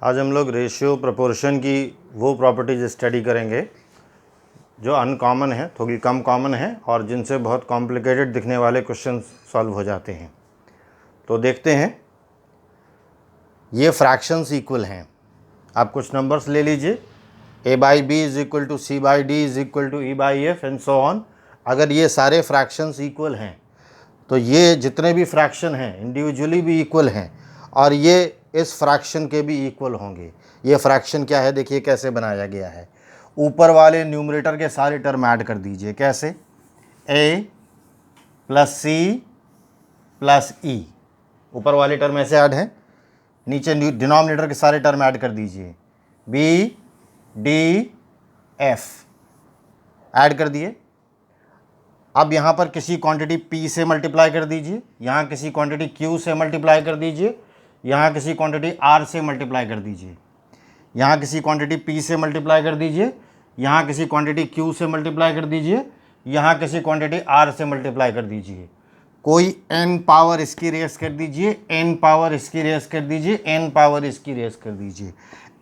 आज हम लोग रेशियो प्रोपोर्शन की वो प्रॉपर्टीज स्टडी करेंगे जो अनकॉमन है, थोड़ी कम कॉमन है और जिनसे बहुत कॉम्प्लिकेटेड दिखने वाले क्वेश्चन सॉल्व हो जाते हैं। तो देखते हैं। ये फ्रैक्शंस इक्वल हैं। आप कुछ नंबर्स ले लीजिए, a by B is equal to C by D is equal to E by F and so on. अगर ये सारे फ्रैक्शंस इक्वल हैं तो ये जितने भी फ्रैक्शन हैं इंडिविजुअली भी इक्वल हैं और ये इस फ्रैक्शन के भी इक्वल होंगे। ये फ्रैक्शन क्या है, देखिए कैसे बनाया गया है। ऊपर वाले न्यूमरेटर के सारे टर्म ऐड कर दीजिए। कैसे? a प्लस सी प्लस ई, ऊपर वाले टर्म ऐसे ऐड हैं। नीचे डिनोमिनेटर के सारे टर्म ऐड कर दीजिए। b d f ऐड कर दिए। अब यहाँ पर किसी क्वांटिटी p से मल्टीप्लाई कर दीजिए, यहाँ किसी क्वांटिटी q से मल्टीप्लाई कर दीजिए, यहाँ किसी क्वांटिटी r से मल्टीप्लाई कर दीजिए, यहाँ किसी क्वांटिटी p से मल्टीप्लाई कर दीजिए, यहाँ किसी क्वांटिटी q से मल्टीप्लाई कर दीजिए, यहाँ किसी क्वांटिटी r से मल्टीप्लाई कर दीजिए। कोई n पावर इसकी रेस कर दीजिए, n पावर इसकी रेस कर दीजिए, n पावर इसकी रेस कर दीजिए,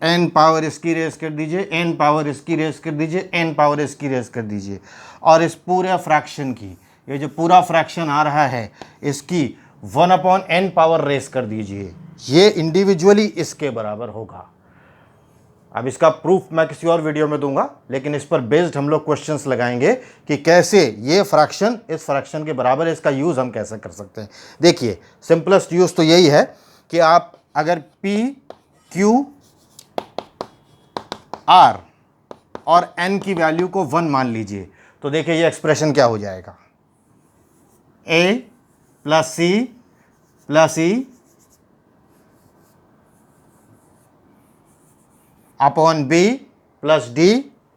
n पावर इसकी रेस कर दीजिए, n पावर इसकी रेस कर दीजिए, n पावर इसकी रेस कर दीजिए। और इस पूरे फ्रैक्शन की, ये जो पूरा फ्रैक्शन आ रहा है, इसकी 1/n पावर रेस कर दीजिए। ये इंडिविजुअली इसके बराबर होगा। अब इसका प्रूफ मैं किसी और वीडियो में दूंगा, लेकिन इस पर बेस्ड हम लोग क्वेश्चंस लगाएंगे कि कैसे ये फ्रैक्शन इस फ्रैक्शन के बराबर है, इसका यूज़ हम कैसे कर सकते हैं। देखिए, सिंपलेस्ट यूज़ तो यही है कि आप अगर P, Q, R और N की वैल्यू को 1 मान लीजिए तो देखिए ये एक्सप्रेशन क्या हो जाएगा। A plus C plus E upon B plus D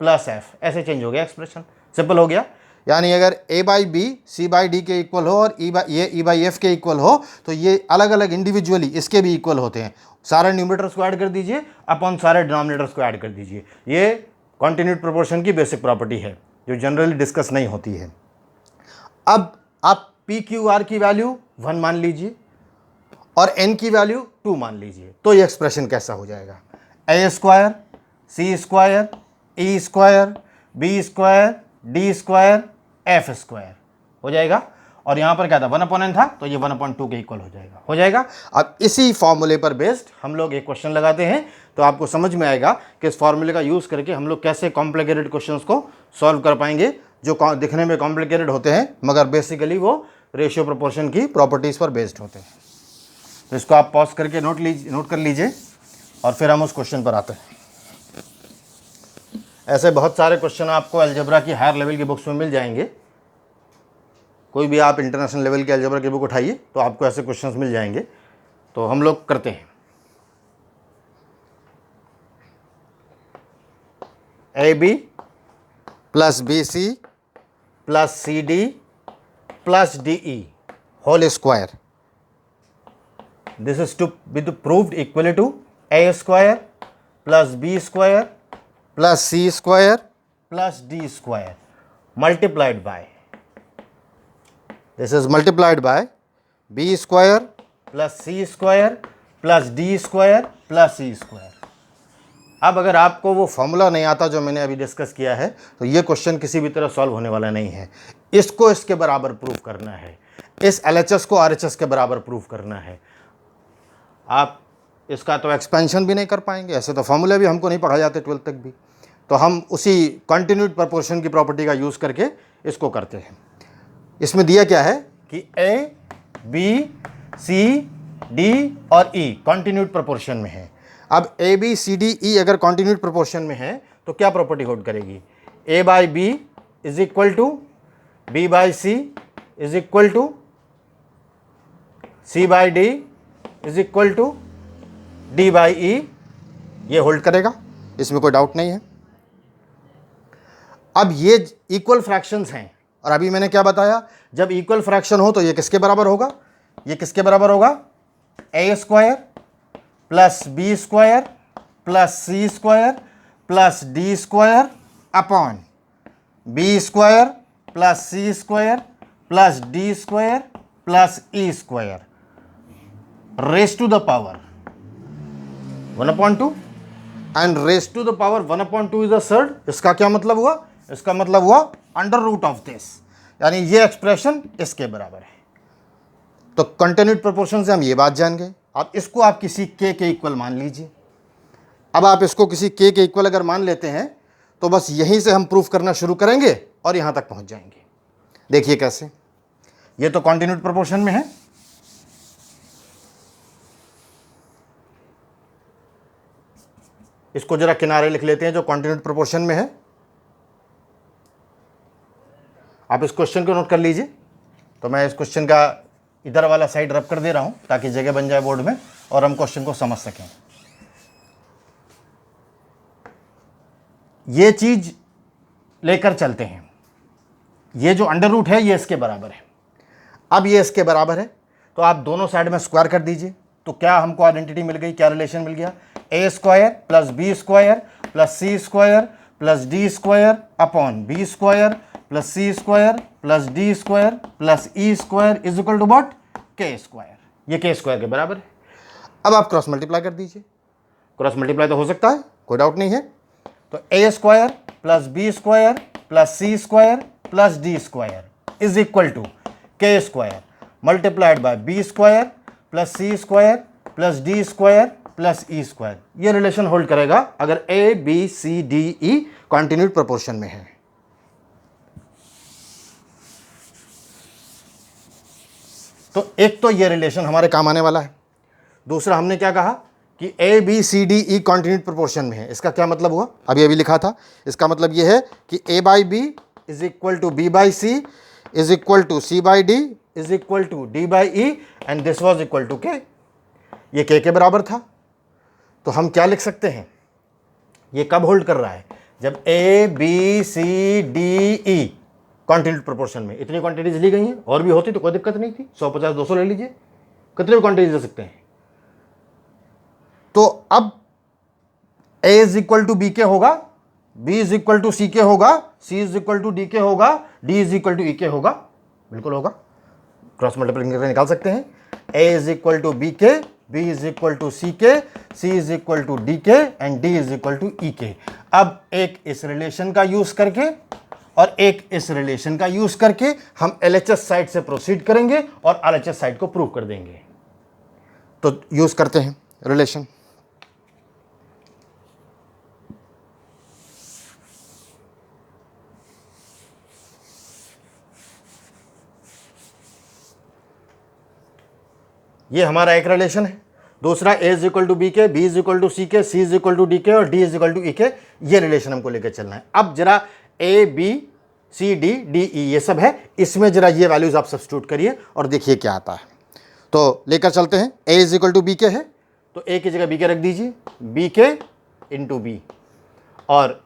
plus F, ऐसे चेंज हो गया एक्सप्रेशन। सिंपल हो गया। यानी अगर A by B C by D के इक्वल हो और E बाई F के इक्वल हो तो ये अलग अलग इंडिविजुअली इसके भी इक्वल होते हैं। सारे न्यूमरेटर्स को ऐड कर दीजिए अपॉन सारे डिनोमिनेटर्स को ऐड कर दीजिए। ये कॉन्टिन्यूड प्रोपोर्शन की बेसिक प्रॉपर्टी है जो जनरली डिस्कस नहीं होती है। अब आप P Q R की वैल्यू 1 मान लीजिए और N की वैल्यू 2 मान लीजिए, तो ये एक्सप्रेशन कैसा हो जाएगा। A square C square E square B square D square F square हो जाएगा। और यहाँ पर क्या था, 1/n था, तो ये 1/2 के इक्वल हो जाएगा। अब इसी फॉर्मूले पर बेस्ड हम लोग एक क्वेश्चन लगाते हैं तो आपको समझ में आएगा कि इस फॉर्मूले का यूज़ करके हम लोग कैसे कॉम्प्लिकेटेड क्वेश्चंस को सॉल्व कर पाएंगे जो दिखने में कॉम्प्लिकेटेड होते हैं मगर बेसिकली वो रेशियो प्रोपोर्शन की प्रॉपर्टीज़ पर बेस्ड होते हैं। तो इसको आप पॉज करके नोट कर लीजिए और फिर हम उस क्वेश्चन पर आते हैं। ऐसे बहुत सारे क्वेश्चन आपको अलजेब्रा की हायर लेवल की बुक्स में मिल जाएंगे। कोई भी आप इंटरनेशनल लेवल के अलजेब्रा की बुक उठाइए तो आपको ऐसे क्वेश्चंस मिल जाएंगे। तो हम लोग करते हैं। AB plus BC plus CD plus DE whole square, this is to be proved equal to A square plus B square plus C square plus D square multiplied by, this is multiplied by B square plus C square plus D square plus C square. अब अगर आपको वो formula नहीं आता जो मैंने अभी discuss किया है तो ये क्वेश्चन किसी भी तरह सॉल्व होने वाला नहीं है। इसको इसके बराबर प्रूव करना है, इस LHS को RHS के बराबर प्रूव करना है। आप इसका तो एक्सपेंशन भी नहीं कर पाएंगे, ऐसे तो फॉर्मूले भी हमको नहीं पढ़ा जाते 12th तक भी। तो हम उसी कंटिन्यूड प्रोपोर्शन की प्रॉपर्टी का यूज़ करके इसको करते हैं। इसमें दिया क्या है कि A, B, C, D और E कंटिन्यूड प्रोपोर्शन में है। अब A, B, C, D, E अगर कंटिन्यूड प्रोपोर्शन में है तो क्या प्रॉपर्टी होल्ड करेगी। A by B is equal to B by C is equal to C by D is equal to D by E, ये होल्ड करेगा, इसमें कोई डाउट नहीं है। अब ये इक्वल फ्रैक्शंस हैं और अभी मैंने क्या बताया, जब इक्वल फ्रैक्शन हो तो ये किसके बराबर होगा, ये किसके बराबर होगा, A square plus B square plus C square plus D square upon B square plus C square plus D square plus E square raise to the power 1/2 and raise to the power 1/2 is a third. इसका क्या मतलब हुआ? इसका मतलब हुआ under root of this, यानी ये expression इसके बराबर है। तो कंटिन्यूड प्रोपोर्शन से हम ये बात जान गए। अब इसको आप किसी के इक्वल मान लीजिए। अब आप इसको किसी के इक्वल अगर मान लेते हैं तो बस यहीं से हम प्रूफ करना शुरू करेंगे और यहां तक पहुंच जाएंगे। देखिए कैसे, ये तो कंटिन्यूड प्रोपोर्शन में है, इसको जरा किनारे लिख लेते हैं जो कंटिन्यूड प्रोपोर्शन में है। आप इस क्वेश्चन को नोट कर लीजिए। तो मैं इस क्वेश्चन का इधर वाला साइड रब कर दे रहा हूं ताकि जगह बन जाए बोर्ड में और हम क्वेश्चन को समझ सकें। ये चीज लेकर चलते हैं। ये जो अंडर रूट है ये इसके बराबर है। अब ये इसके बराबर है तो आप दोनों साइड में स्क्वायर कर दीजिए। तो क्या हमको आइडेंटिटी मिल गई, क्या रिलेशन मिल गया? A square plus B square plus C square plus D square upon B square plus C square plus D square plus E square is equal to what? K square. ये K square के बराबर है। अब आप cross multiply कर दीजिए। Cross multiply तो हो सकता है, कोई डाउट नहीं है। तो A square plus B square plus C square plus D square is equal to K square multiplied by B square plus C square plus D square plus E square. ये relation hold करेगा अगर A B C D E continued proportion में है। तो एक तो ये relation हमारे काम आने वाला है। दूसरा हमने क्या कहा कि A B C D E continued proportion में है। इसका क्या मतलब हुआ? अभी लिखा था। इसका मतलब ये है कि A by B is equal to B by C is equal to C by D is equal to D by E and this was equal to K. ये के बराबर था। तो हम क्या लिख सकते हैं? ये कब होल्ड कर रहा है? जब A B C D E quantity proportion में। इतनी क्वांटिटीज ली गई हैं, और भी होती तो कोई दिक्कत नहीं थी, 150 200 ले लीजिए, कितने भी क्वांटिटीज ले सकते हैं। तो अब a is equal to B के होगा, b is equal to C के होगा, c is equal to D के होगा, d is equal to E के होगा। बिल्कुल होगा, क्रॉस मल्टीप्लाई करके निकाल सकते हैं। a is equal to B के, b is equal to C के, c is equal to D K and d is equal to E K. अब एक इस रिलेशन का यूज करके और एक इस रिलेशन का यूज करके हम LHS साइड से प्रोसीड करेंगे और RHS साइड को प्रूव कर देंगे। तो यूज करते हैं रिलेशन। ये हमारा एक रिलेशन है। दूसरा a is equal to B के, b is equal to C के, c is equal to D के और d is equal to E के। ये रिलेशन हमको लेकर चलना है। अब जरा a b c d d e ये सब है, इसमें जरा ये वैल्यूज आप सब्स्टिट्यूट करिए और देखिए क्या आता है। तो लेकर चलते हैं। a is equal to B के है तो a की जगह b के रख दीजिए, b के इंटू बी, और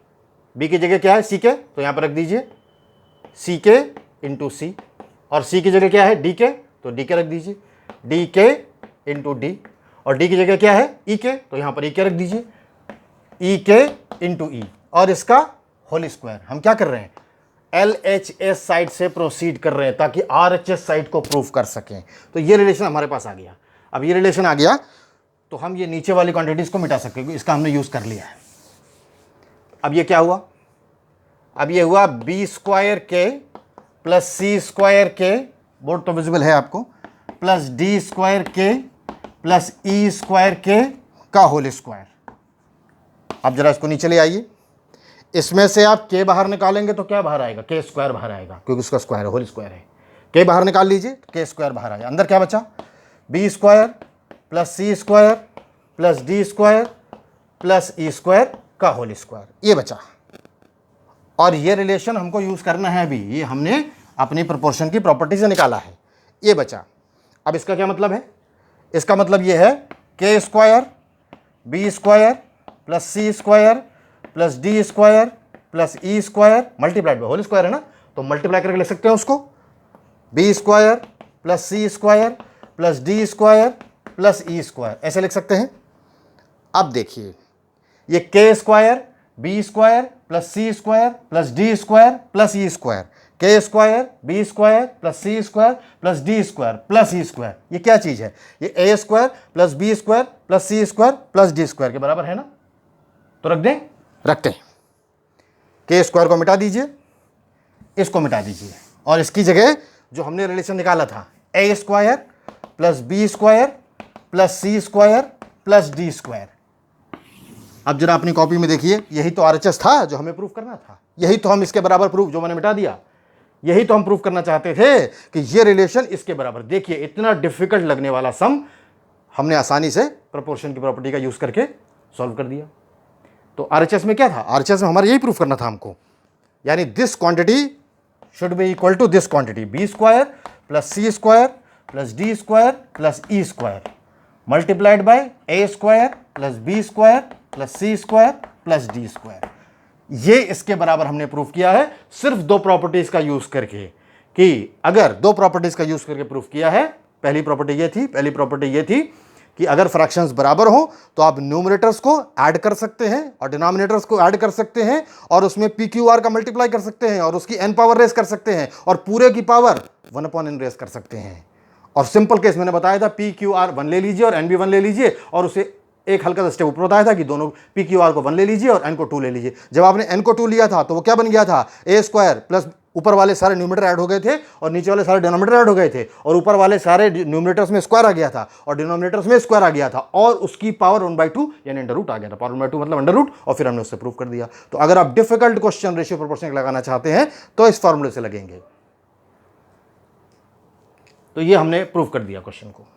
b की जगह क्या है? c के, तो यहाँ पर रख दीजिए c के इंटू सी, और c की जगह क्या है? d के, तो d के रख दीजिए डी के इंटू डी, और डी की जगह क्या है? ई के, तो यहाँ पर ई के रख दीजिए ई के इंटू ई, और इसका होल स्क्वायर। हम क्या कर रहे हैं? LHS साइड से प्रोसीड कर रहे हैं ताकि RHS साइड को प्रूफ कर सकें। तो ये रिलेशन हमारे पास आ गया। अब ये रिलेशन आ गया तो हम ये नीचे वाली क्वांटिटीज को मिटा सकते हैं, इसका हमने यूज कर लिया है। अब ये क्या हुआ? अब ये हुआ बी स्क्वायर के प्लस सी स्क्वायर के, बोर्ड तो विजिबल है आपको, प्लस डी स्क्वायर के प्लस ई स्क्वायर के का होल स्क्वायर। अब जरा इसको नीचे ले आइए। इसमें से आप के बाहर निकालेंगे तो क्या बाहर आएगा? के स्क्वायर बाहर आएगा, क्योंकि उसका स्क्वायर है, होल स्क्वायर है। के बाहर निकाल लीजिए, के स्क्वायर बाहर आएगा। अंदर क्या बचा? B square plus C square plus D square plus E square का होल स्क्वायर, ये बचा। और ये रिलेशन हमको यूज करना है अभी, ये हमने अपनी प्रोपोर्शन की प्रॉपर्टी से निकाला है, ये बचा। अब इसका क्या मतलब है? इसका मतलब ये है K square B square plus C square plus D square plus E square multiplied by whole square है ना, तो मल्टीप्लाई करके लिख सकते हैं उसको, B square plus C square plus D square plus E square, ऐसे लिख सकते हैं। अब देखिए ये K square B square plus C square plus D square plus E square, K square B square plus C square plus D square plus E square, ये क्या चीज है? ये A square plus B square plus C square plus D square के बराबर है ना? तो रख दें, रखते हैं। के स्क्वायर को मिटा दीजिए, इसको मिटा दीजिए, और इसकी जगह जो हमने रिलेशन निकाला था A square plus B square plus C square plus D square. अब जरा अपनी कॉपी में देखिए, यही तो आरएचएस था जो हमें प्रूफ करना था, यही तो हम इसके बराबर प्रूफ, जो मैंने मिटा दिया, यही तो हम प्रूफ करना चाहते थे कि ये रिलेशन इसके बराबर। देखिए इतना डिफिकल्ट लगने वाला सम हमने आसानी से प्रोपोर्शन की प्रॉपर्टी का यूज करके सॉल्व कर दिया। तो आरएचएस में क्या था? आरएचएस में हमारा यही प्रूफ करना था हमको, यानी this quantity should be equal to this quantity B square plus C square plus D square plus E square multiplied by A square plus B square plus C square plus D square. ये इसके बराबर हमने proof किया है सिर्फ दो properties का use करके, कि अगर दो प्रॉपर्टीज का यूज करके प्रूफ किया है। पहली प्रॉपर्टी ये थी कि अगर फ्रैक्शंस बराबर हो तो आप न्यूमरेटर्स को ऐड कर सकते हैं और डिनोमिनेटर्स को ऐड कर सकते हैं, और उसमें पी क्यू आर का मल्टीप्लाई कर सकते हैं, और उसकी एन पावर रेस कर सकते हैं, और पूरे की पावर 1/n रेस कर सकते हैं। और सिंपल केस मैंने बताया था, पी क्यू आर 1 ले लीजिए और एन भी 1 ले लीजिए, और उसे एक हल्का सा स्टेप ऊपर बताया था कि दोनों पी क्यू आर को 1 ले लीजिए और एन को 2 ले लीजिए। जब आपने एन को 2 लिया था तो वो क्या बन गया था? ए स्क्वायर प्लस ऊपर वाले सारे न्यूमरेटर ऐड हो गए थे और नीचे वाले सारे डिनोमिनेटर ऐड हो गए थे, और ऊपर वाले सारे न्यूमरेटर्स में स्क्वायर आ गया था और डिनोमिनेटर्स में स्क्वायर आ गया था, और उसकी पावर 1/2 यानी अंडर रूट आ गया था। पावर 1/2 मतलब अंडर रूट, और फिर हमने उससे प्रूव कर दिया। तो अगर आप डिफिकल्ट क्वेश्चन रेशियो प्रोपोर्शन लगाना चाहते हैं तो इस फॉर्मूले से लगेंगे। तो ये हमने प्रूव कर दिया क्वेश्चन को।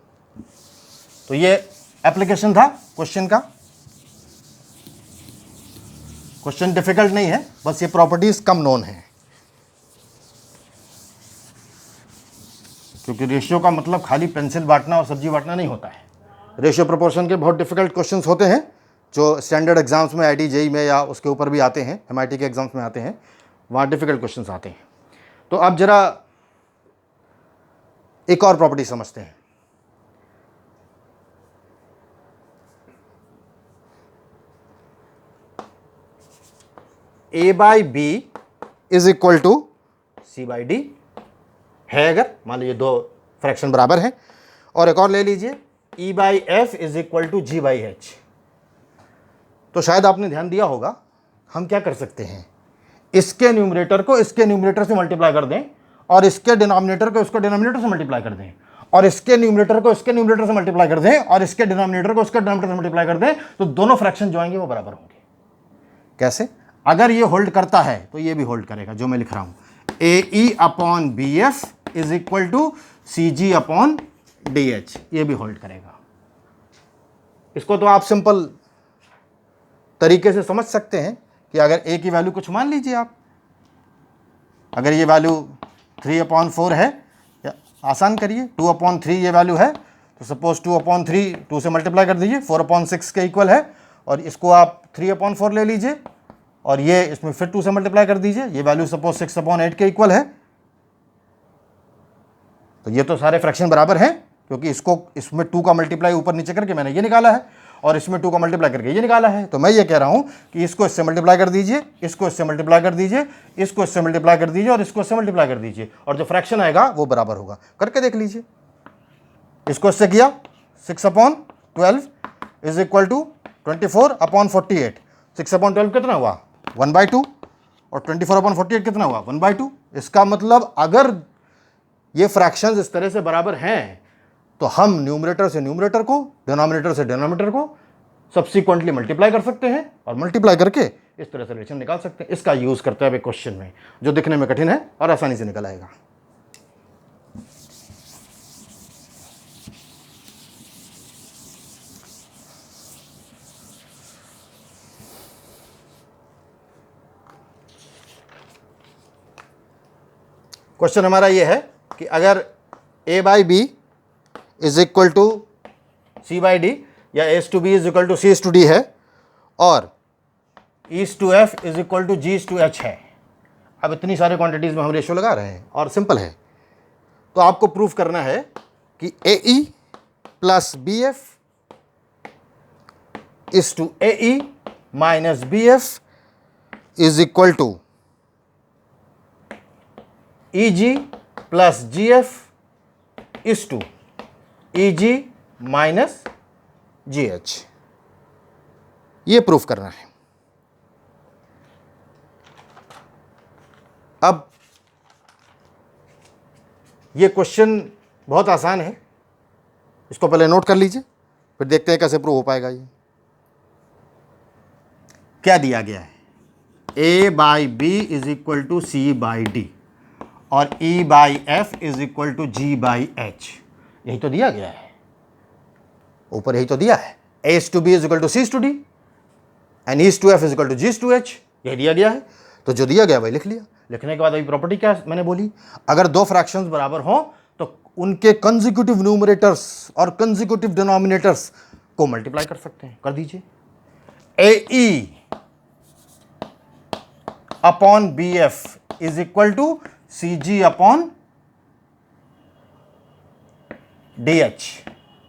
तो ये एप्लीकेशन था क्वेश्चन का। क्वेश्चन डिफिकल्ट नहीं है, बस ये प्रॉपर्टीज कम नोन है, क्योंकि रेशियो का मतलब खाली पेंसिल बांटना और सब्जी बांटना नहीं होता है। रेशियो प्रोपोर्शन के बहुत डिफिकल्ट क्वेश्चंस होते हैं जो स्टैंडर्ड एग्जाम्स में आईटी जेई में या उसके ऊपर भी आते हैं, एमआईटी के एग्जाम्स में आते हैं, वहाँ डिफिकल्ट क्वेश्चंस आते हैं। तो अब जरा एक और प्रॉपर्टी समझते हैं। A by B is equal to C by D है, अगर मान लीजिए दो फ्रैक्शन बराबर हैं। और एक और ले लीजिए, E by F is equal to G by H. तो शायद आपने ध्यान दिया होगा, हम क्या कर सकते हैं, इसके न्यूमरेटर को इसके न्यूमरेटर से मल्टीप्लाई कर दें, और इसके डिनोमिनेटर को इसके डिनोमिनेटर से मल्टीप्लाई कर दें, और इसके न्यूमरेटर को इसके न्यूमरेटर से मल्टीप्लाई कर दें, और इसके डिनोमिनेटर को इसके डिनोमिनेटर से मल्टीप्लाई कर दें, तो दोनों फ्रैक्शन जो आएंगे वो बराबर होंगे। कैसे? अगर ये होल्ड करता है तो ये भी होल्ड करेगा, जो मैं लिख रहा हूं, A E upon B F is equal to C G upon D H, ये भी होल्ड करेगा। इसको तो आप सिंपल तरीके से समझ सकते हैं कि अगर ए की वैल्यू कुछ मान लीजिए आप, अगर ये वैल्यू 3/4 है, या आसान करिए 2/3 ये वैल्यू है, तो सपोज 2/3 2 से मल्टीप्लाई कर दीजिए, 4/6 के इक्वल है, और इसको आप 3/4 ले लीजिए, और ये इसमें फिर 2 से मल्टीप्लाई कर दीजिए, ये वैल्यू सपोज 6/8 के इक्वल है। तो ये तो सारे फ्रैक्शन बराबर हैं, क्योंकि इसमें 2 का मल्टीप्लाई ऊपर नीचे करके मैंने ये निकाला है, और इसमें 2 का मल्टीप्लाई करके ये निकाला है। तो मैं ये कह रहा हूं कि इसको इससे मल्टीप्लाई कर दीजिए, इसको इससे मल्टीप्लाई कर दीजिए, इसको इससे मल्टीप्लाई कर दीजिए, और इसको इससे मल्टीप्लाई कर दीजिए, और जो फ्रैक्शन आएगा वो बराबर होगा। करके देख लीजिए। इसको इससे किया, 6/12 इज इक्वल टू 24/48। 6/12 कितना हुआ? 1/2, और 24/48 कितना हुआ? 1/2। इसका मतलब अगर ये फ्रैक्शंस इस तरह से बराबर हैं तो हम न्यूमरेटर से न्यूमरेटर को, डिनोमिनेटर से डिनोमिनेटर को सब्सिक्वेंटली मल्टीप्लाई कर सकते हैं, और मल्टीप्लाई करके इस तरह से रिलेशन निकाल सकते हैं। इसका यूज करते हैं क्वेश्चन में, जो दिखने में कठिन है और आसानी से निकल आएगा। क्वेश्चन हमारा ये है कि अगर A by B is equal to C by D, या is to B is equal to C is to D है, और is to F is equal to G to H है। अब इतनी सारी क्वांटिटीज में हम रेशियो लगा रहे हैं, और सिंपल है। तो आपको प्रूफ करना है कि A E plus B F is to A E minus B F is equal to E G plus G F is to E G minus G H, ये प्रूफ करना है। अब ये क्वेश्चन बहुत आसान है, इसको पहले नोट कर लीजिए, फिर देखते हैं कैसे प्रूव हो पाएगा। ये क्या दिया गया है, a by B is equal to C by D और E by F is equal to G by H, यही तो दिया गया है, ऊपर यही तो दिया है। a is to b is equal to c is to d and E is to f is equal to g is to h, यही दिया गया है। तो जो दिया गया वही लिख लिया। लिखने के बाद अभी प्रॉपर्टी क्या मैंने बोली, अगर दो फ्रैक्शंस बराबर हो तो उनके कंसेक्यूटिव न्यूमरेटर्स और कंसेक्यूटिव डिनोमिनेटर्स को मल्टीप्लाई कर सकते हैं। कर दीजिए, AE upon BF is equal to CG upon DH,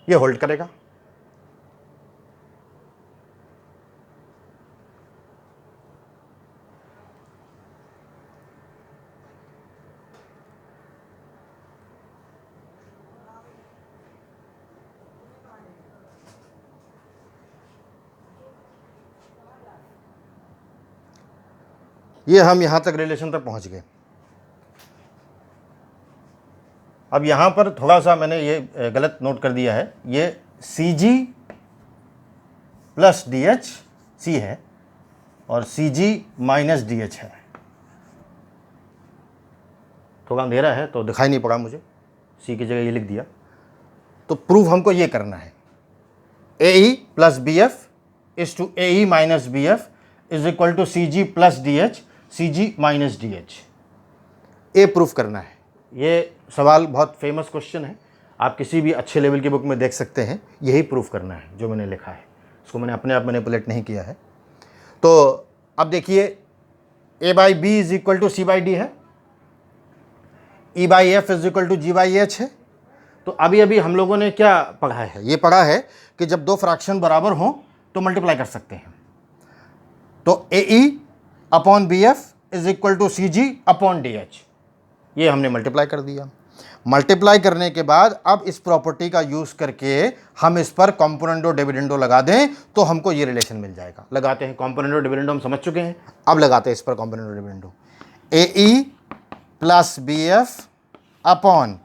ये होल्ड करेगा। ये हम यहां तक रिलेशन तक पहुंच गए। अब यहां पर थोड़ा सा मैंने ये गलत नोट कर दिया है, ये CG प्लस DH C है और CG माइनस DH है। थोड़ा अंधेरा है तो दिखाई नहीं पड़ा मुझे, C की जगह ये लिख दिया। तो प्रूफ हमको ये करना है, AE plus BF is to AE minus BF is equal to CG plus DH CG minus DH, ये प्रूफ करना है। ये सवाल बहुत फेमस क्वेश्चन है, आप किसी भी अच्छे लेवल की बुक में देख सकते हैं। यही प्रूफ करना है जो मैंने लिखा है, इसको मैंने अपने आप मैनिपुलेट नहीं किया है। तो अब देखिए, A by B is equal to C by D है, E by F is equal to G by H है। तो अभी अभी हम लोगों ने क्या पढ़ा है, ये पढ़ा है कि जब दो फ्रैक्शन बराबर हों तो मल्टीप्लाई कर सकते हैं। तो AE upon BF is equal to CG upon DH, ये हमने मल्टीप्लाई कर दिया। मल्टीप्लाई करने के बाद अब इस प्रॉपर्टी का यूज़ करके हम इस पर कॉम्पोनेंडो डिविडेंडो लगा दें तो हमको ये रिलेशन मिल जाएगा। लगाते हैं, कॉम्पोनेंडो डिविडेंडो हम समझ चुके हैं, अब लगाते हैं इस पर componendo dividendo. AE plus BF upon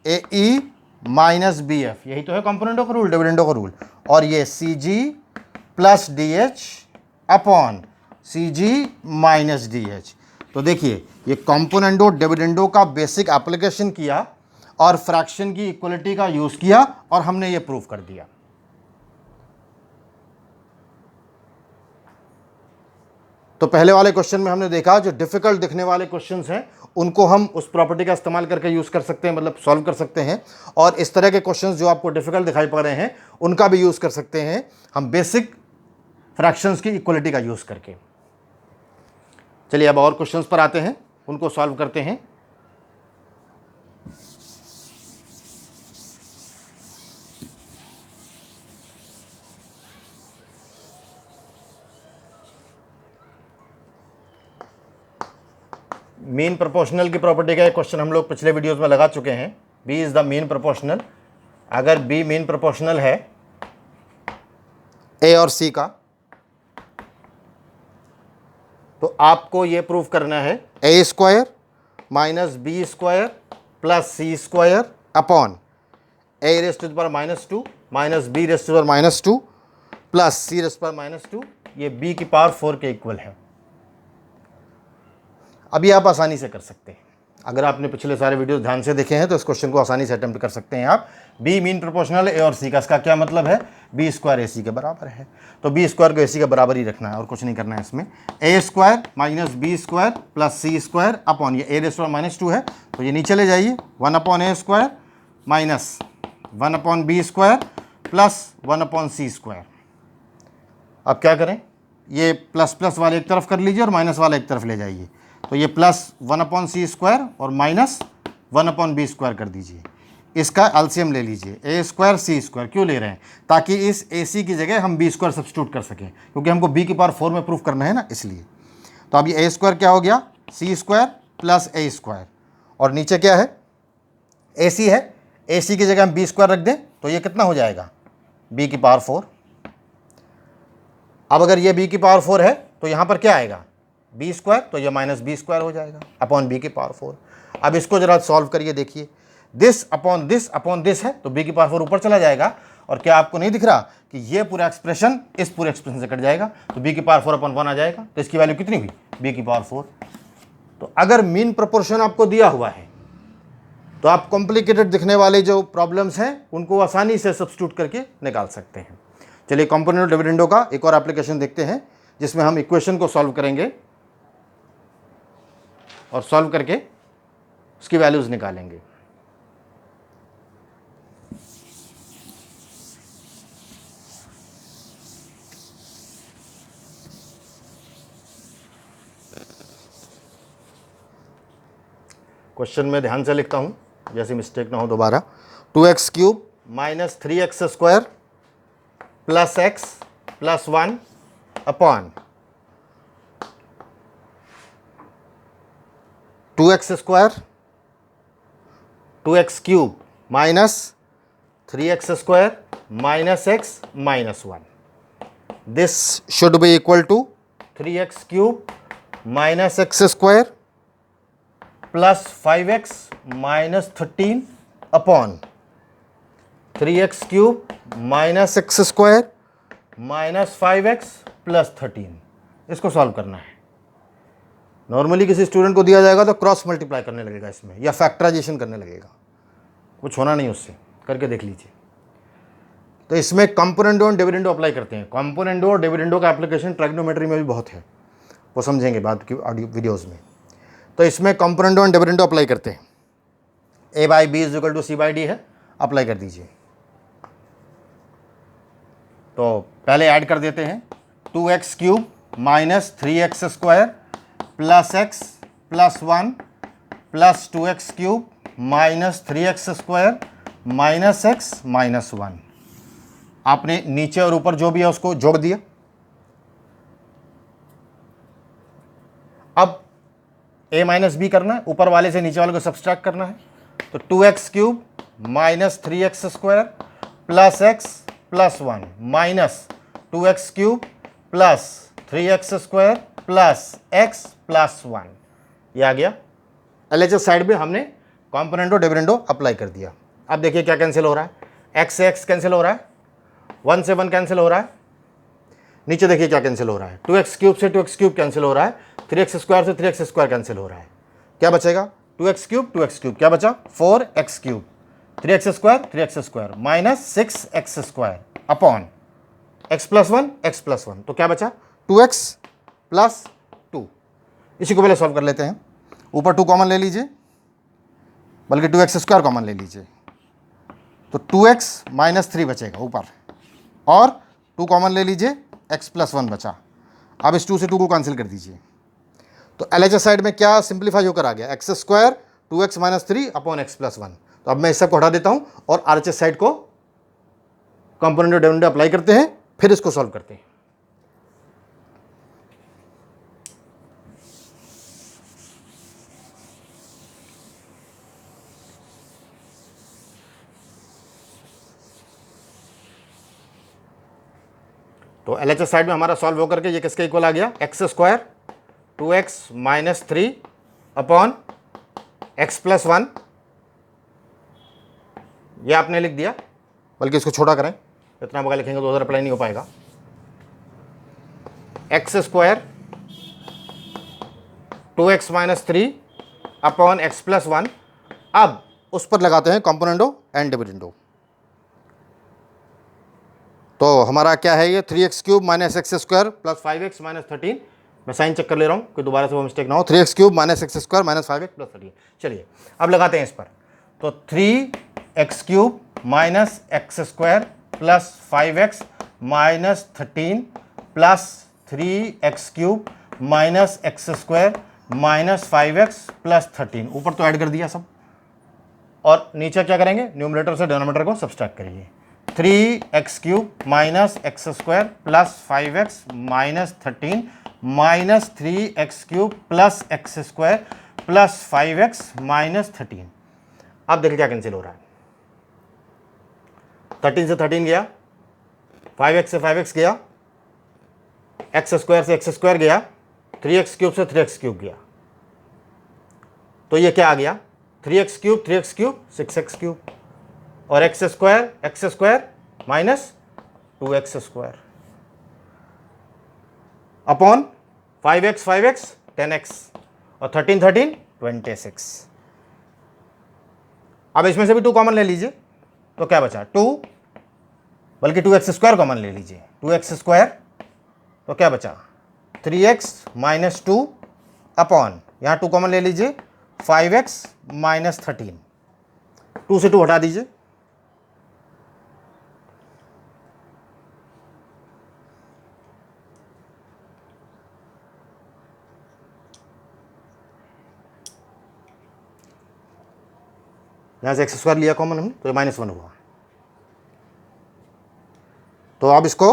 AE minus BF, यही तो है कॉम्पोनेंडो का रूल, डिविडेंडो का रूल। और ये CG plus DH upon CG minus DH। तो देखिए, ये कॉम्पोनेंडो डिविडेंडो का बेसिक एप्लीकेशन किया और फ्रैक्शन की इक्वलिटी का यूज़ किया और हमने ये प्रूफ कर दिया। तो पहले वाले क्वेश्चन में हमने देखा जो डिफिकल्ट दिखने वाले क्वेश्चंस हैं उनको हम उस प्रॉपर्टी का इस्तेमाल करके यूज़ कर सकते हैं, मतलब सॉल्व कर सकते हैं। और इस तरह के क्वेश्चंस जो आपको डिफिकल्ट दिखाई पड़ रहे हैं उनका भी यूज़ कर सकते हैं हम बेसिक फ्रैक्शंस की इक्वलिटी का यूज़ करके। चलिए अब और क्वेश्चंस पर आते हैं, उनको सॉल्व करते हैं। मीन प्रोपोर्शनल की प्रॉपर्टी का एक क्वेश्चन हम लोग पिछले वीडियोस में लगा चुके हैं। B is the mean proportional. अगर B मीन प्रोपोर्शनल है A और C का, तो आपको ये प्रूफ करना है A square minus B square plus C square upon A raise to the power -2 minus B raise to the power -2 plus C raise to the power -2, ये B की पावर 4 के इक्वल है। अभी आप आसानी से कर सकते हैं, अगर आपने पिछले सारे वीडियोस ध्यान से देखे हैं तो इस क्वेश्चन को आसानी से अटेम्प्ट कर सकते हैं आप। B मीन प्रोपोर्शनल A और C का, इसका क्या मतलब है, B स्क्वायर AC के बराबर है। तो B स्क्वायर को AC के बराबर ही रखना है और कुछ नहीं करना है इसमें। A square minus B square plus C square upon ये A raise to the power -2 है तो ये नीचे ले जाइए, 1 upon A square minus 1 upon B square plus 1 upon C square. अब क्या करें, ये प्लस प्लस वाले एक तरफ कर लीजिए और माइनस वाला एक तरफ ले जाइए। तो ये प्लस 1 अपॉन C स्क्वायर और माइनस 1 अपॉन B स्क्वायर कर दीजिए। इसका एलसीएम ले लीजिए, A स्क्वायर C स्क्वायर क्यों ले रहे हैं, ताकि इस AC की जगह हम B स्क्वायर सब्स्टिट्यूट कर सकें, क्योंकि हमको B की पावर 4 में प्रूफ करना है ना, इसलिए। तो अब ये A स्क्वायर क्या हो गया, C square plus A square और नीचे क्या है, AC है, AC की जगह हम b² रख दें तो ये कितना हो जाएगा, b की पावर 4। अब अगर ये b की पावर 4 है तो यहाँ पर क्या आएगा, b², तो ये -b² हो जाएगा अपॉन b की पावर 4। अब इसको जरा सॉल्व करिए, देखिए दिस अपॉन दिस है तो b की पावर 4 ऊपर चला जाएगा, और क्या आपको नहीं दिख रहा कि ये पूरा एक्सप्रेशन इस पूरे एक्सप्रेशन से कट जाएगा, तो b की पावर 4 अपॉन 1 आ जाएगा। तो इसकी वैल्यू कितनी हुई, b की पावर 4। तो अगर मीन प्रोपोर्शन आपको दिया हुआ है तो आप कॉम्प्लिकेटेड दिखने वाले जो प्रॉब्लम्स हैं उनको आसानी से सब्स्टिट्यूट करके निकाल सकते हैं। चलिए कंपोनेंट डिविडेंडो का एक और एप्लीकेशन देखते हैं, जिसमें हम इक्वेशन को सॉल्व करेंगे और सॉल्व करके उसकी वैल्यूज निकालेंगे। क्वेश्चन में ध्यान से लिखता हूं, जैसे मिस्टेक ना हो दोबारा। 2x³ - 3x² + x + 1 upon 2x² 2x³ - 3x² - x - 1. This should be equal to 3x³ - x² plus 5x minus 13 upon 3x³ minus x² minus 5x plus 13। इसको सॉल्व करना है। नॉर्मली किसी स्टूडेंट को दिया जाएगा तो क्रॉस मल्टीप्लाई करने लगेगा इसमें, या फैक्टराइजेशन करने लगेगा, कुछ होना नहीं उससे, करके देख लीजिए। तो इसमें कंपोनेंडो और डिविडेंडो अप्लाई करते हैं। कंपोनेंडो और डिविडेंडो का एप्लीकेशन ट्रिग्नोमेट्री में भी बहुत है, वो समझेंगे बाद की ऑडियो वीडियोज़ में। तो इसमें कंपोनेंडो एंड डिविडेंडो अप्लाई करते हैं। a/b = c/d है, अप्लाई कर दीजिए। तो पहले ऐड कर देते हैं, 2x³ - 3x² plus x plus 1 plus 2x³ - 3x² minus x minus 1। आपने नीचे और ऊपर जो भी है उसको जोड़ दिया। अब a माइनस बी करना है, ऊपर वाले से नीचे वाले को सब्सट्रैक्ट करना है। तो 2x³ - 3x² plus x plus 1 minus 2x³ plus 3x² plus x plus 1, ये आ गया। LHS साइड में हमने कंपोनेंडो डिविडेंडो अप्लाई कर दिया। अब देखिए क्या कैंसिल हो रहा है, x से x कैंसिल हो रहा है, 1 से 1 कैंसिल हो रहा है। नीचे देखिए क्या कैंसिल हो रहा है, 2x³ से 2x³ कैंसिल हो रहा है, 3x² से 3x² कैंसिल हो रहा है। क्या बचेगा, 2x³ क्या बचा, 4x³ 3x² minus 6x² upon x plus 1 तो क्या बचा, 2x plus 2। इसी को पहले सॉल्व कर लेते हैं। ऊपर 2 कॉमन ले लीजिए, बल्कि 2x² कॉमन ले लीजिए, तो 2x - 3 बचेगा ऊपर, और 2 कॉमन ले लीजिए, x plus 1 बचा। अब इस 2 से 2 को कैंसिल कर दीजिए। तो LHS साइड में क्या सिंप्लीफाई होकर आ गया, x² 2x - 3 upon x plus 1। तो अब मैं इस सब को हटा देता हूं और RHS साइड को कंपोनेंट डिविडेंडो अप्लाई करते हैं, फिर इसको सॉल्व करते हैं। तो LHS साइड में हमारा सॉल्व होकर के ये किसके इक्वल आ गया, x² 2x - 3 upon x plus 1। ये आपने लिख दिया, बल्कि इसको छोटा करें, इतना बड़ा लिखेंगे तो उधर अप्लाई नहीं हो पाएगा। x² 2x - 3 upon x plus 1। अब उस पर लगाते हैं कंपोनेंडो एंड डिविडेंडो। तो हमारा क्या है ये, 3x³ - x² प्लस 5x - 13। मैं साइन चेक कर ले रहा हूँ कि दोबारा से वो मिस्टेक ना हो। 3x³ - x² - 5x + 13। चलिए अब लगाते हैं इस पर। तो 3x³ - x² plus 5x - 13 plus 3x³ - x² - 5x + 13। ऊपर तो ऐड कर दिया सब, और नीचे क्या करेंगे, न्यूमरेटर से डिनोमिनेटर को सब्सट्रैक्ट करिए। 3x³ - x² plus 5x - 13 minus 3x³ plus x² plus 5x minus 13। अब देखिए क्या कैंसिल हो रहा है, 13 से 13 गया, 5x से 5x गया, एक्स स्क्वायर से एक्स स्क्वायर गया, 3x क्यूब से 3x क्यूब गया। तो ये क्या आ गया, 3x क्यूब 6x क्यूब, और x square minus 2x square upon 5x 10x और 13 26। अब इसमें से भी 2 कॉमन ले लीजिए, तो क्या बचा 2, बल्कि 2x स्क्वायर कॉमन ले लीजिए, 2x स्क्वायर, तो क्या बचा 3x माइनस 2 अपॉन, यहाँ 2 कॉमन ले लीजिए, 5x माइनस 13। 2 से 2 हटा दीजिए, यहाँ से एक्स स्क्वायर लिया कॉमन हमने, तो ये -1 हुआ। तो अब इसको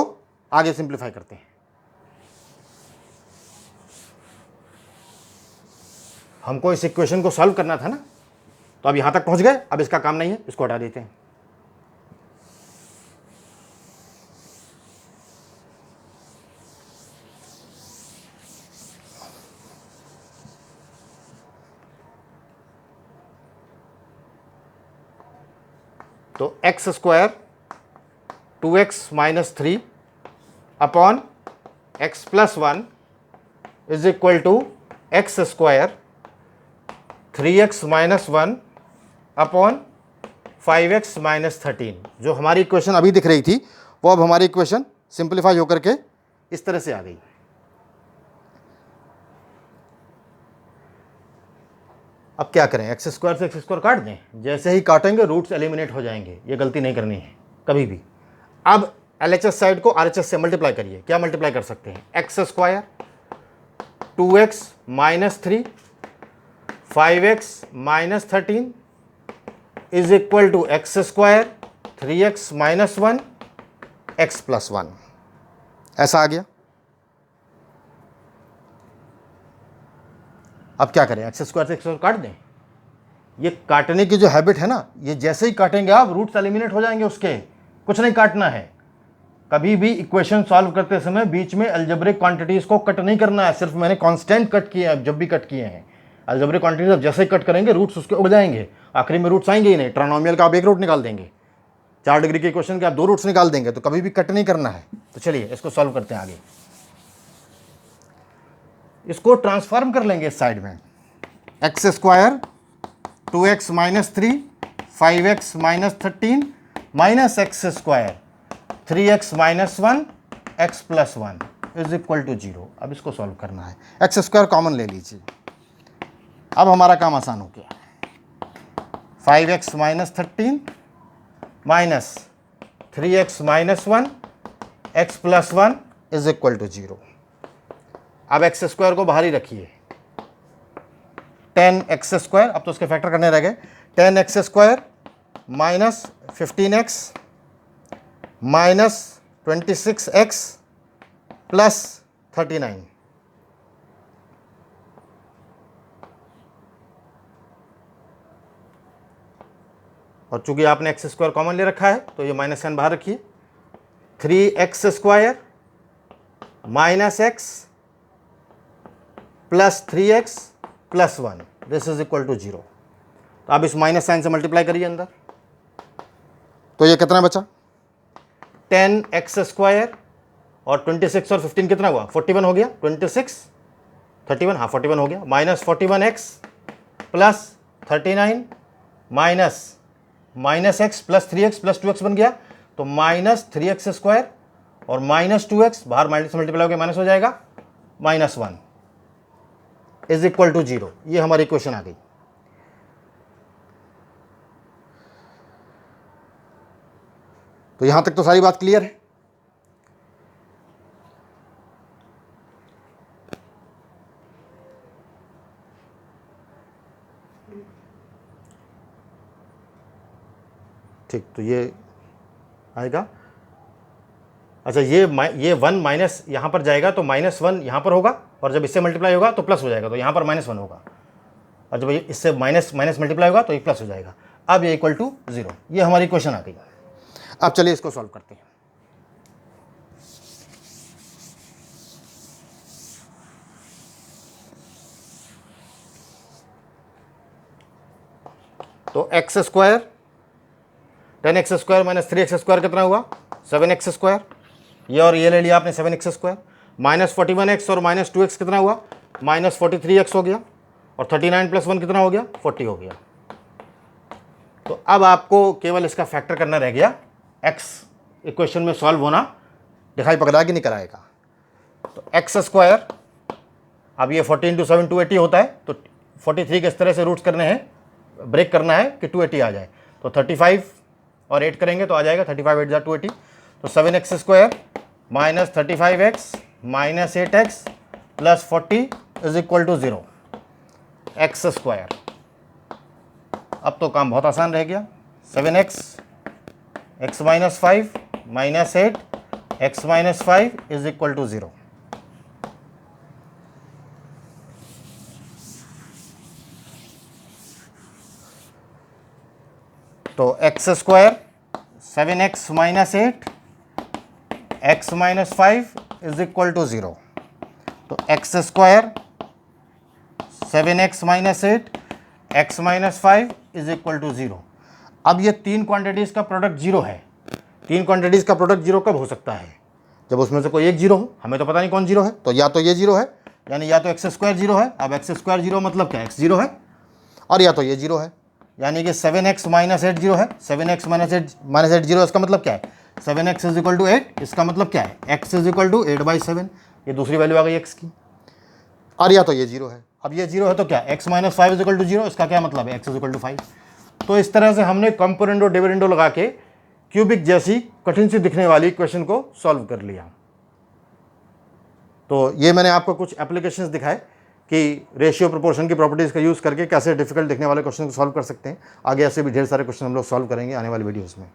आगे सिंप्लीफाई करते हैं। हमको इस इक्वेशन को सॉल्व करना था ना, तो अब यहाँ तक पहुँच गए, अब इसका काम नहीं है, इसको हटा देते हैं। तो x square 2x minus 3 upon x plus 1 is equal to x square 3x minus 1 upon 5x minus 13। जो हमारी इक्वेशन अभी दिख रही थी, वो अब हमारी इक्वेशन सिंप्लीफाई होकर के इस तरह से आ गई। अब क्या करें, एक्स स्क्वायर से एक्स स्क्वायर काट दें, जैसे ही काटेंगे रूट्स एलिमिनेट हो जाएंगे, ये गलती नहीं करनी है कभी भी। अब LHS साइड को RHS से मल्टीप्लाई करिए, क्या मल्टीप्लाई कर सकते हैं, x square 2x minus 3 5x minus 13 is equal to x square 3x minus 1 x plus 1, ऐसा आ गया। अब क्या करें, एक्स स्क्वायर से एक्स स्क्वायर काट दें। ये काटने की जो हैबिट है ना, ये जैसे ही काटेंगे आप रूट्स एलिमिनेट हो जाएंगे उसके, कुछ नहीं काटना है। कभी भी इक्वेशन सॉल्व करते समय बीच में अलजेब्रिक क्वांटिटीज को कट नहीं करना है, सिर्फ मैंने कांस्टेंट कट किए हैं जब भी कट किए हैं। अलजेब्रिक क्वांटिटीज अब जैसे ही कट करेंगे रूट्स उसके उड़ जाएंगे, आखिरी में रूट्स आएंगे ही नहीं। ट्रायनोमियल का आप 1 रूट निकाल देंगे, 4 डिग्री के इक्वेशन के आप 2 रूट्स निकाल देंगे, तो कभी भी कट नहीं करना है। तो चलिए इसको सॉल्व करते हैं आगे। इसको ट्रांसफॉर्म कर लेंगे इस साइड में, x square 2x minus 3 5x minus 13 minus x square 3x minus 1 x plus 1 is equal to 0। अब इसको सॉल्व करना है, एक्स स्क्वायर कॉमन ले लीजिए। अब हमारा काम आसान हो गया, 5x minus 13 minus 3x minus 1 x plus 1 is equal to 0। अब एक्स स्क्वायर को बाहर ही रखिए, 10x स्क्वायर, अब तो उसके फैक्टर करने रह गए, 10x square minus 15x minus 26x plus 39। और चूंकि आपने एक्स स्क्वायर कॉमन ले रखा है तो ये माइनस साइन बाहर रखिए, 3x square minus x plus 3x plus 1 this is equal to 0। तो आप इस माइनस साइन से मल्टीप्लाई करिए अंदर, तो ये कितना बचा, 10x स्क्वायर और 26 और 15 कितना हुआ, 41 हो गया, 26 31, हाँ 41 हो गया, minus 41x plus 39 minus x plus 3x plus 2x बन गया, तो माइनस 3x स्क्वायर और माइनस 2x बाहर माइनस से मल्टीप्लाई होकर माइनस हो जाएगा, माइनस 1 इज इक्वल टू 0। ये हमारी इक्वेशन आ गई। तो यहां तक तो सारी बात क्लियर है। ठीक, तो ये आएगा। अच्छा, ये 1 माइनस यहाँ पर जाएगा तो -1 यहाँ पर होगा, और जब इससे मल्टीप्लाई होगा तो प्लस हो जाएगा, तो यहाँ पर -1 होगा। और जब ये इससे माइनस माइनस मल्टीप्लाई होगा तो ये प्लस हो जाएगा। अब ये इक्वल टू 0, ये हमारी इक्वेशन आ गई। अब चलिए इसको सॉल्व करते हैं। तो x square 10x square minus 3x square कितना हुआ 7x स्क्वायर, ये और ये ले लिया आपने 7x स्क्वायर, माइनस 41x और माइनस 2x कितना हुआ माइनस 43x हो गया, और 39 प्लस 1 कितना हो गया 40 हो गया। तो अब आपको केवल इसका फैक्टर करना रह गया, x इक्वेशन में सॉल्व होना दिखाई पड़ रहा है कि नहीं कराएगा। तो एक्स स्क्वायर, अब ये 40 × 7 280 होता है, तो 43 के इस तरह से रूट्स करने हैं, ब्रेक करना है कि 280 आ जाए। तो 35 और 8 करेंगे तो आ जाएगा 35 8 280। तो 7x square minus 35x minus 8x plus 40 is equal to 0 x square. अब तो काम बहुत आसान रह गया, 7x x minus 5 minus 8 x minus 5 is equal to 0। तो x square 7x minus 8 x minus 5 is equal to 0। तो x square 7x minus 8 x minus 5 is equal to 0। अब ये तीन क्वांटिटीज़ का प्रोडक्ट 0 है। तीन क्वांटिटीज़ का प्रोडक्ट 0 कब हो सकता है, जब उसमें से कोई एक 0 हो। हमें तो पता नहीं कौन 0 है, तो या तो ये 0 है, यानी या तो एक्स स्क्वायर 0 है। अब एक्स स्क्वायर 0 मतलब क्या, x 0 है, और या तो ये 0 है, यानी कि 7x माइनस 8 0 है। 7x माइनस 8 0, इसका मतलब क्या है 7x इज इक्वल टू 8, इसका मतलब क्या है x इज इक्वल टू 8/7, ये दूसरी वैल्यू आ गई x की। और या तो ये 0 है, अब ये 0 है तो क्या x minus 5 is equal to 0, इसका क्या मतलब है x इज इक्वल टू 5। तो इस तरह से हमने कंपोनेंडो डिविडेंडो लगा के क्यूबिक जैसी कठिन सी दिखने वाली इक्वेशन को सॉल्व कर लिया। तो ये मैंने आपको कुछ एप्लीकेशंस दिखाए कि रेशियो प्रोपोर्शन की प्रॉपर्टीज़ का यूज़ करके कैसे डिफिकल्ट दिखने वाले क्वेश्चन को सॉल्व कर सकते हैं। आगे ऐसे भी ढेर सारे क्वेश्चन हम लोग सॉल्व करेंगे आने वाली वीडियोज़ में।